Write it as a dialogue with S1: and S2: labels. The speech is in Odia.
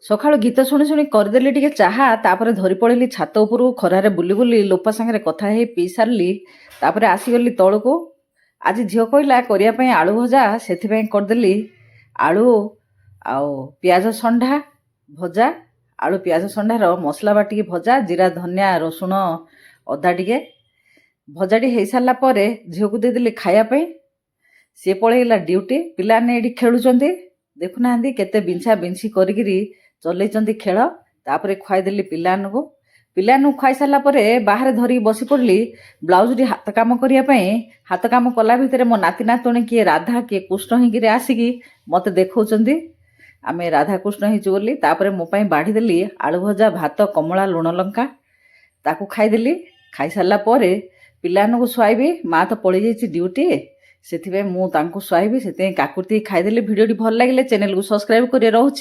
S1: ସକାଳୁ ଗୀତ ଶୁଣି ଶୁଣି କରିଦେଲି ଟିକେ ଚାହା। ତାପରେ ଧରି ପଳେଇଲି ଛାତ ଉପରକୁ। ଖରାରେ ବୁଲି ବୁଲି ଲୋପା ସାଙ୍ଗରେ କଥା ହେଇ ପିଇ ସାରିଲି। ତାପରେ ଆସିଗଲି ତଳକୁ। ଆଜି ଝିଅ କହିଲା କରିବା ପାଇଁ ଆଳୁ ଭଜା, ସେଥିପାଇଁ କରିଦେଲି ଆଳୁ ଆଉ ପିଆଜ ଷଣ୍ଢା ଭଜା। ଆଳୁ ପିଆଜ ଷଣ୍ଢାର ମସଲା ବାଟିକି ଭଜା, ଜିରା ଧନିଆ ରସୁଣ ଅଦା ଟିକେ। ଭଜାଟି ହେଇସାରିଲା ପରେ ଝିଅକୁ ଦେଇଦେଲି ଖାଇବା ପାଇଁ। ସିଏ ପଳେଇଲା ଡ୍ୟୁଟି। ପିଲାମାନେ ଏଇଠି ଖେଳୁଛନ୍ତି, ଦେଖୁନାହାନ୍ତି କେତେ ବିଞ୍ଛା ବିଞ୍ଛି କରିକିରି ଚଲେଇଛନ୍ତି ଖେଳ। ତାପରେ ଖୁଆଇଦେଲି ପିଲାମାନଙ୍କୁ। ପିଲାମାନଙ୍କୁ ଖୁଆଇ ସାରିଲା ପରେ ବାହାରେ ଧରିକି ବସି ପଡ଼ିଲି ବ୍ଲାଉଜଟି ହାତ କାମ କରିବା ପାଇଁ। ହାତ କାମ କଲା ଭିତରେ ମୋ ନାତି ନାତୁଣୀ କିଏ ରାଧା କିଏ କୃଷ୍ଣ ହେଇକିରି ଆସିକି ମୋତେ ଦେଖାଉଛନ୍ତି ଆମେ ରାଧାକୃଷ୍ଣ ହେଇଛୁ ବୋଲି। ତାପରେ ମୋ ପାଇଁ ବାଢ଼ିଦେଲି ଆଳୁ ଭଜା, ଭାତ, କମଳା ଲୁଣ ଲଙ୍କା। ତାକୁ ଖାଇଦେଲି। ଖାଇସାରିଲା ପରେ ପିଲାମାନଙ୍କୁ ଶୁଆଇବି। ମା ତ ପଳେଇ ଯାଇଛି ଡ୍ୟୁଟି, ସେଥିପାଇଁ ମୁଁ ତାଙ୍କୁ ଶୁଆଇବି। ସେଥିପାଇଁ କାକୁଡ଼ି ଖାଇଦେଲି। ଭିଡ଼ିଓଟି ଭଲ ଲାଗିଲେ ଚ୍ୟାନେଲକୁ ସବସ୍କ୍ରାଇବ୍ କରି ରହୁଛି।